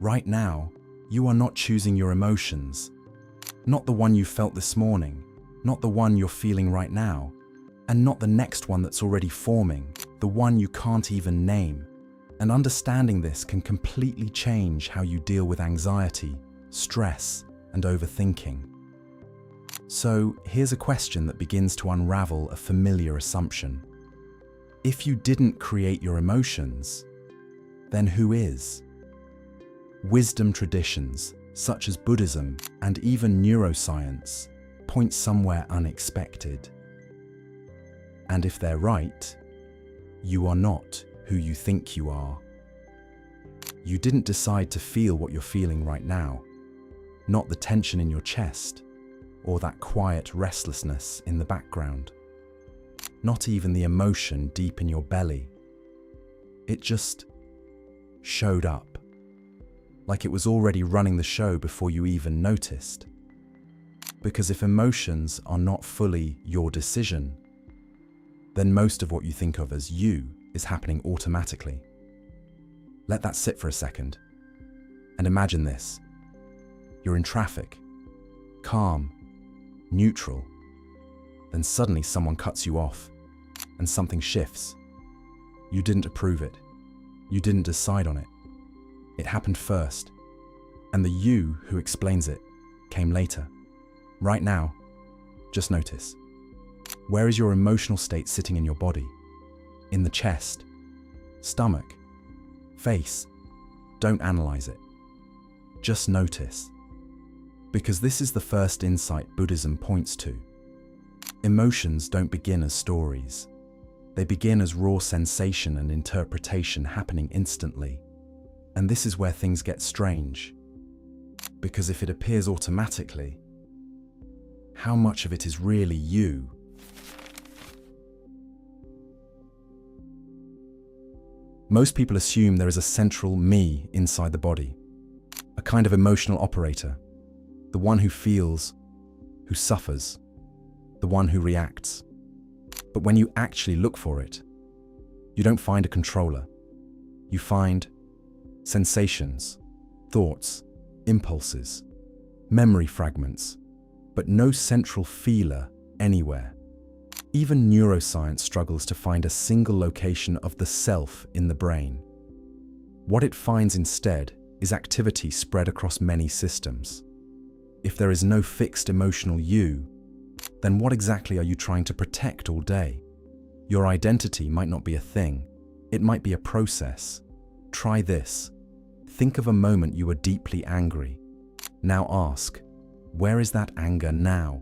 Right now, you are not choosing your emotions. Not the one you felt this morning, not the one you're feeling right now, and not the next one that's already forming, the one you can't even name. And understanding this can completely change how you deal with anxiety, stress, and overthinking. So here's a question that begins to unravel a familiar assumption. If you didn't create your emotions, then who is? Wisdom traditions, such as Buddhism and even neuroscience, point somewhere unexpected. And if they're right, you are not who you think you are. You didn't decide to feel what you're feeling right now, not the tension in your chest or that quiet restlessness in the background, not even the emotion deep in your belly. It just showed up, like it was already running the show before you even noticed. Because if emotions are not fully your decision, then most of what you think of as you is happening automatically. Let that sit for a second. And imagine this. You're in traffic, calm, neutral. Then suddenly someone cuts you off, and something shifts. You didn't approve it. You didn't decide on it. It happened first, and the you who explains it came later. Right now, just notice. Where is your emotional state sitting in your body? In the chest, stomach, face? Don't analyze it. Just notice. Because this is the first insight Buddhism points to. Emotions don't begin as stories. They begin as raw sensation and interpretation happening instantly. And this is where things get strange. Because if it appears automatically, how much of it is really you? Most people assume there is a central me inside the body, a kind of emotional operator, the one who feels, who suffers, the one who reacts. But when you actually look for it, you don't find a controller. You find sensations, thoughts, impulses, memory fragments, but no central feeler anywhere. Even neuroscience struggles to find a single location of the self in the brain. What it finds instead is activity spread across many systems. If there is no fixed emotional you, then what exactly are you trying to protect all day? Your identity might not be a thing. It might be a process. Try this. Think of a moment you were deeply angry. Now ask, where is that anger now?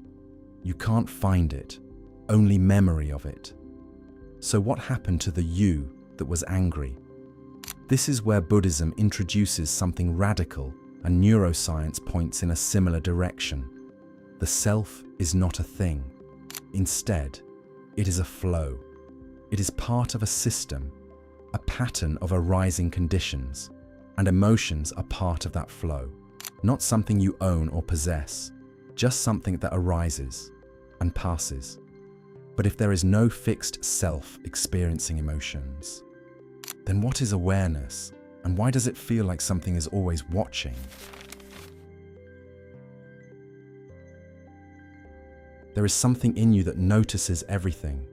You can't find it, only memory of it. So what happened to the you that was angry? This is where Buddhism introduces something radical, and neuroscience points in a similar direction. The self is not a thing. Instead, it is a flow. It is part of a system, a pattern of arising conditions, and emotions are part of that flow. Not something you own or possess, just something that arises and passes. But if there is no fixed self experiencing emotions, then what is awareness, and why does it feel like something is always watching? There is something in you that notices everything,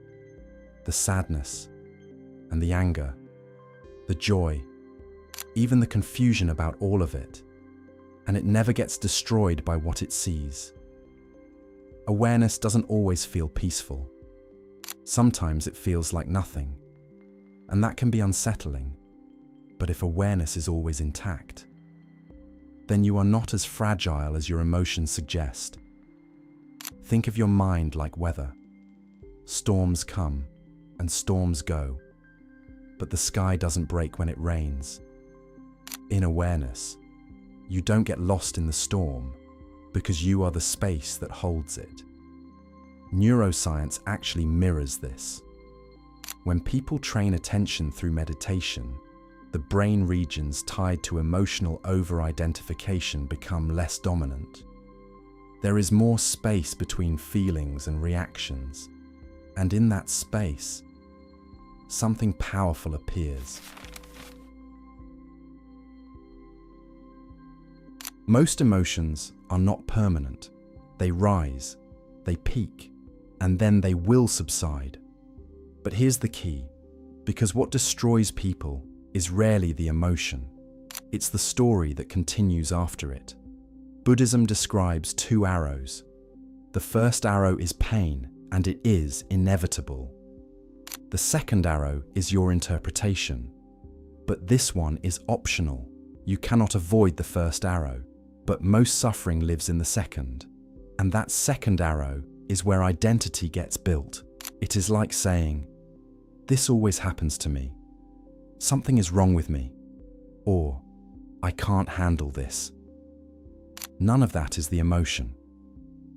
the sadness and the anger, the joy, even the confusion about all of it, and it never gets destroyed by what it sees. Awareness doesn't always feel peaceful. Sometimes it feels like nothing, and that can be unsettling. But if awareness is always intact, then you are not as fragile as your emotions suggest. Think of your mind like weather. Storms come and storms go, but the sky doesn't break when it rains. In awareness, you don't get lost in the storm because you are the space that holds it. Neuroscience actually mirrors this. When people train attention through meditation, the brain regions tied to emotional over-identification become less dominant. There is more space between feelings and reactions, and in that space, something powerful appears. Most emotions are not permanent. They rise, they peak, and then they will subside. But here's the key, because what destroys people is rarely the emotion. It's the story that continues after it. Buddhism describes two arrows. The first arrow is pain, and it is inevitable. The second arrow is your interpretation. But this one is optional. You cannot avoid the first arrow, but most suffering lives in the second. And that second arrow is where identity gets built. It is like saying, "This always happens to me. Something is wrong with me." Or, "I can't handle this." None of that is the emotion.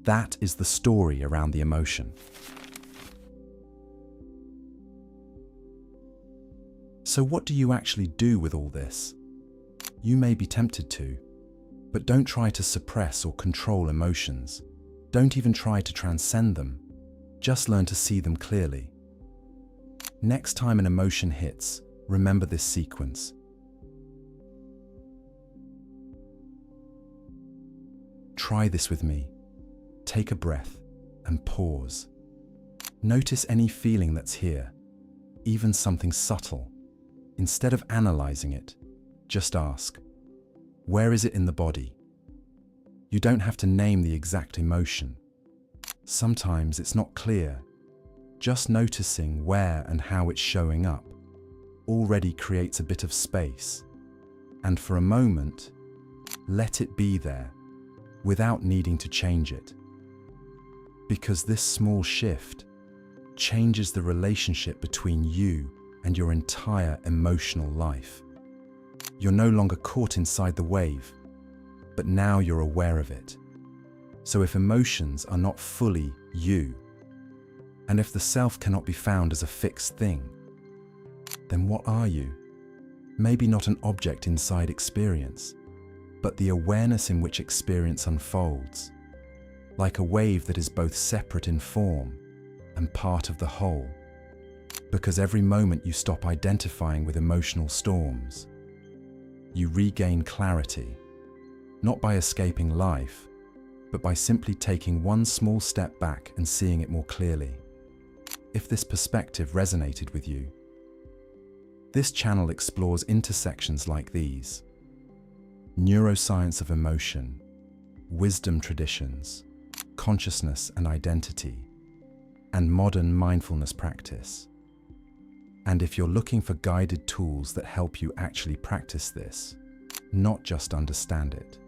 That is the story around the emotion. So what do you actually do with all this? You may be tempted to, but don't try to suppress or control emotions. Don't even try to transcend them. Just learn to see them clearly. Next time an emotion hits, remember this sequence. Try this with me. Take a breath and pause. Notice any feeling that's here, even something subtle. Instead of analyzing it, just ask, where is it in the body? You don't have to name the exact emotion. Sometimes it's not clear. Just noticing where and how it's showing up already creates a bit of space. And for a moment, let it be there without needing to change it. Because this small shift changes the relationship between you and your entire emotional life. You're no longer caught inside the wave, but now you're aware of it. So if emotions are not fully you, and if the self cannot be found as a fixed thing, then what are you? Maybe not an object inside experience, but the awareness in which experience unfolds, like a wave that is both separate in form and part of the whole. Because every moment you stop identifying with emotional storms, you regain clarity, not by escaping life, but by simply taking one small step back and seeing it more clearly. If this perspective resonated with you, this channel explores intersections like these: neuroscience of emotion, wisdom traditions, consciousness and identity, and modern mindfulness practice. And if you're looking for guided tools that help you actually practice this, not just understand it,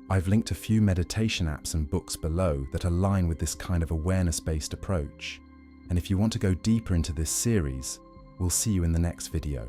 I've linked a few meditation apps and books below that align with this kind of awareness-based approach. And if you want to go deeper into this series, we'll see you in the next video.